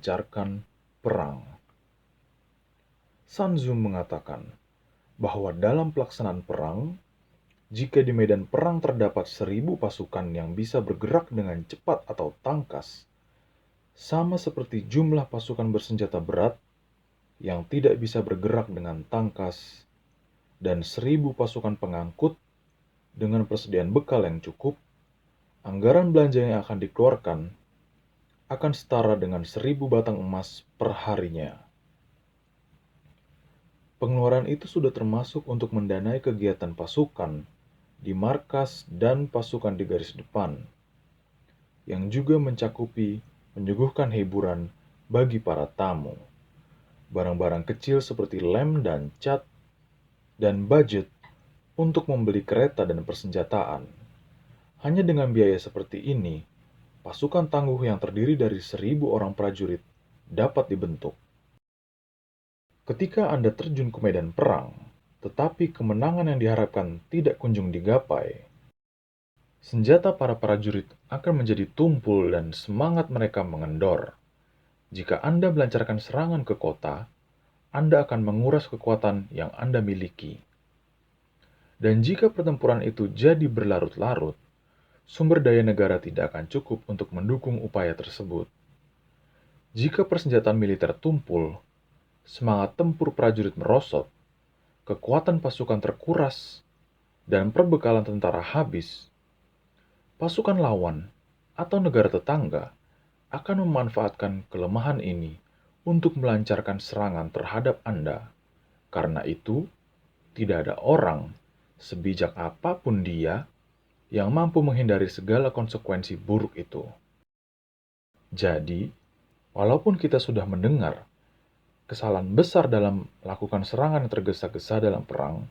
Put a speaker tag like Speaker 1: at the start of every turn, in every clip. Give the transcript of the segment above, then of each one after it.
Speaker 1: melancarkan perang. Sun Tzu mengatakan bahwa dalam pelaksanaan perang, jika di medan perang terdapat 1.000 pasukan yang bisa bergerak dengan cepat atau tangkas, sama seperti jumlah pasukan bersenjata berat yang tidak bisa bergerak dengan tangkas, dan 1.000 pasukan pengangkut dengan persediaan bekal yang cukup, anggaran belanja yang akan dikeluarkan akan setara dengan 1.000 batang emas per harinya. Pengeluaran itu sudah termasuk untuk mendanai kegiatan pasukan di markas dan pasukan di garis depan, yang juga mencakupi menyuguhkan hiburan bagi para tamu, barang-barang kecil seperti lem dan cat, dan budget untuk membeli kereta dan persenjataan. Hanya dengan biaya seperti ini, pasukan tangguh yang terdiri dari 1.000 orang prajurit dapat dibentuk. Ketika Anda terjun ke medan perang, tetapi kemenangan yang diharapkan tidak kunjung digapai, senjata para prajurit akan menjadi tumpul dan semangat mereka mengendor. Jika Anda melancarkan serangan ke kota, Anda akan menguras kekuatan yang Anda miliki. Dan jika pertempuran itu jadi berlarut-larut, sumber daya negara tidak akan cukup untuk mendukung upaya tersebut. Jika persenjataan militer tumpul, semangat tempur prajurit merosot, kekuatan pasukan terkuras, dan perbekalan tentara habis, pasukan lawan atau negara tetangga akan memanfaatkan kelemahan ini untuk melancarkan serangan terhadap Anda. Karena itu, tidak ada orang, sebijak apapun dia, yang mampu menghindari segala konsekuensi buruk itu. Jadi, walaupun kita sudah mendengar kesalahan besar dalam melakukan serangan yang tergesa-gesa dalam perang,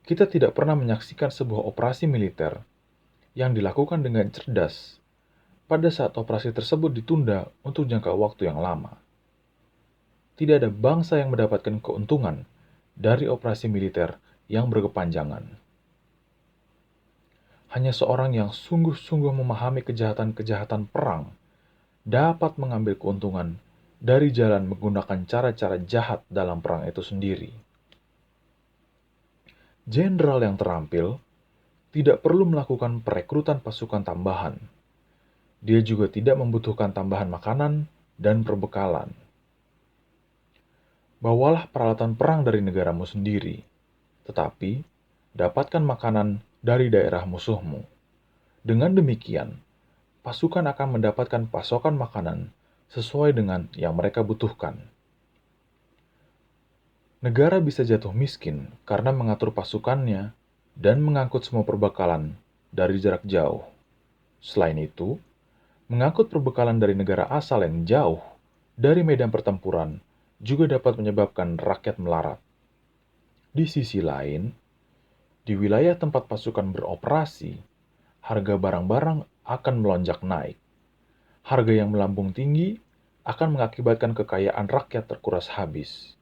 Speaker 1: kita tidak pernah menyaksikan sebuah operasi militer yang dilakukan dengan cerdas pada saat operasi tersebut ditunda untuk jangka waktu yang lama. Tidak ada bangsa yang mendapatkan keuntungan dari operasi militer yang berkepanjangan. Hanya seorang yang sungguh-sungguh memahami kejahatan-kejahatan perang dapat mengambil keuntungan dari jalan menggunakan cara-cara jahat dalam perang itu sendiri. Jenderal yang terampil tidak perlu melakukan perekrutan pasukan tambahan. Dia juga tidak membutuhkan tambahan makanan dan perbekalan. Bawalah peralatan perang dari negaramu sendiri, tetapi dapatkan makanan dari daerah musuhmu. Dengan demikian, pasukan akan mendapatkan pasokan makanan sesuai dengan yang mereka butuhkan. Negara bisa jatuh miskin karena mengatur pasukannya dan mengangkut semua perbekalan dari jarak jauh. Selain itu, mengangkut perbekalan dari negara asal yang jauh dari medan pertempuran juga dapat menyebabkan rakyat melarat. Di sisi lain, di wilayah tempat pasukan beroperasi, harga barang-barang akan melonjak naik. Harga yang melambung tinggi akan mengakibatkan kekayaan rakyat terkuras habis.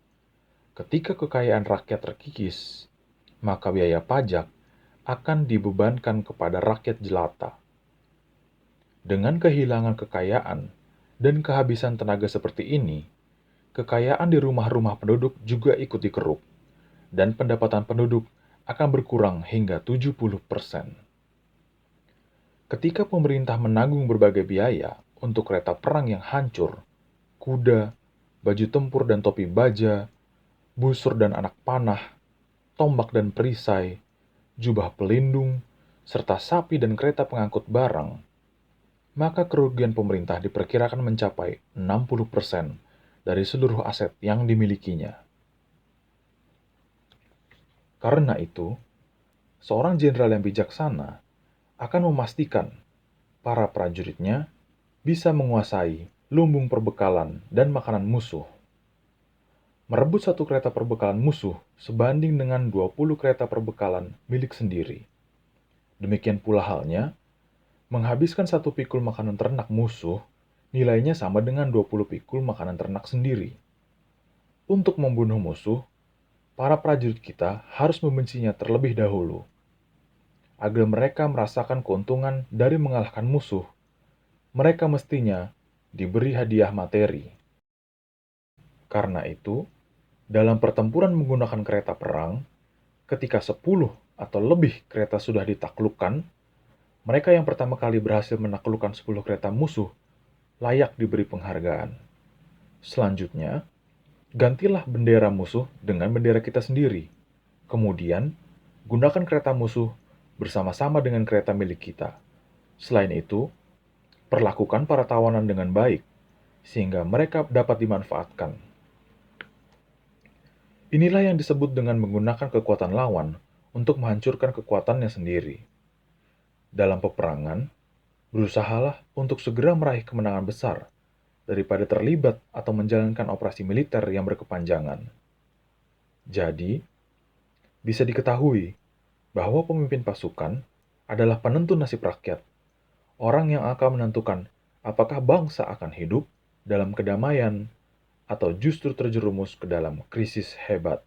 Speaker 1: Ketika kekayaan rakyat terkikis, maka biaya pajak akan dibebankan kepada rakyat jelata. Dengan kehilangan kekayaan dan kehabisan tenaga seperti ini, kekayaan di rumah-rumah penduduk juga ikut dikeruk, dan pendapatan penduduk akan berkurang hingga 70%. Ketika pemerintah menanggung berbagai biaya untuk kereta perang yang hancur, kuda, baju tempur dan topi baja, busur dan anak panah, tombak dan perisai, jubah pelindung, serta sapi dan kereta pengangkut barang, maka kerugian pemerintah diperkirakan mencapai 60% dari seluruh aset yang dimilikinya. Karena itu, seorang jenderal yang bijaksana akan memastikan para prajuritnya bisa menguasai lumbung perbekalan dan makanan musuh. Merebut satu kereta perbekalan musuh sebanding dengan 20 kereta perbekalan milik sendiri. Demikian pula halnya, menghabiskan satu pikul makanan ternak musuh nilainya sama dengan 20 pikul makanan ternak sendiri. Untuk membunuh musuh, para prajurit kita harus membencinya terlebih dahulu. Agar mereka merasakan keuntungan dari mengalahkan musuh, mereka mestinya diberi hadiah materi. Karena itu, dalam pertempuran menggunakan kereta perang, ketika 10 atau lebih kereta sudah ditaklukkan, mereka yang pertama kali berhasil menaklukkan 10 kereta musuh layak diberi penghargaan. Selanjutnya, gantilah bendera musuh dengan bendera kita sendiri. Kemudian, gunakan kereta musuh bersama-sama dengan kereta milik kita. Selain itu, perlakukan para tawanan dengan baik, sehingga mereka dapat dimanfaatkan. Inilah yang disebut dengan menggunakan kekuatan lawan untuk menghancurkan kekuatannya sendiri. Dalam peperangan, berusahalah untuk segera meraih kemenangan besar daripada terlibat atau menjalankan operasi militer yang berkepanjangan. Jadi, bisa diketahui bahwa pemimpin pasukan adalah penentu nasib rakyat, orang yang akan menentukan apakah bangsa akan hidup dalam kedamaian atau justru terjerumus ke dalam krisis hebat.